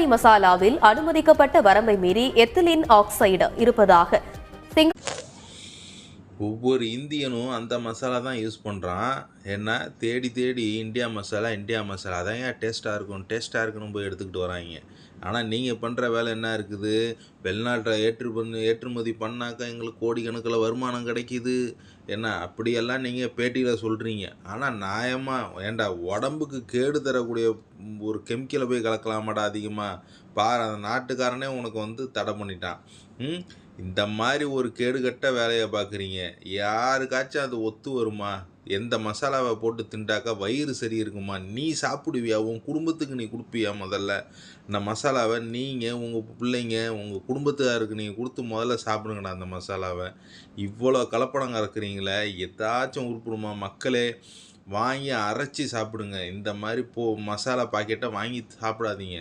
பிரியாணி மசாலாவில் அனுமதிக்கப்பட்ட வரம்பை மீறி எத்திலீன் ஆக்சைடு இருப்பதாக ஒவ்வொரு இந்தியனும் அந்த மசாலா தான் யூஸ் பண்ணுறான். ஏன்னா தேடி தேடி இந்தியா மசாலா அதான் ஏன் டேஸ்ட்டாக இருக்குன்னு போய் எடுத்துக்கிட்டு வராங்க. ஆனால் நீங்கள் பண்ணுற வேலை என்ன இருக்குது, வெளிநாட்டில் ஏற்றுமதி பண்ணாக்கா எங்களுக்கு கோடிக்கணக்கில் வருமானம் கிடைக்கிது என்ன, அப்படியெல்லாம் நீங்கள் பேட்டியில் சொல்கிறீங்க. ஆனால் நியாயமாக ஏண்டா உடம்புக்கு கேடு தரக்கூடிய ஒரு கெமிக்கலை போய் கலக்கலாமாடா அதிகமாக பாரு, அந்த நாட்டுக்காரனே உனக்கு தடை பண்ணிட்டான். இந்த மாதிரி ஒரு கேடுகட்ட வேலையை பார்க்குறீங்க. யாருக்காச்சும் அது ஒத்து வருமா? எந்த மசாலாவை போட்டு திண்டாக்கா வயிறு சரி இருக்குமா? நீ சாப்பிடுவியா? உன் குடும்பத்துக்கு நீ கொடுப்பியா? முதல்ல இந்த மசாலாவை நீங்கள் உங்கள் பிள்ளைங்க உங்கள் குடும்பத்துக்காருக்கு நீங்கள் கொடுத்து முதல்ல சாப்பிடுங்கடா அந்த மசாலாவை. இவ்வளோ கலப்படம் கலக்குறீங்களே, ஏதாச்சும் உருப்படுமா? மக்களே வாங்கி அரைச்சி சாப்பிடுங்க. இந்த மாதிரி மசாலா பாக்கெட்டை வாங்கி சாப்பிடாதீங்க.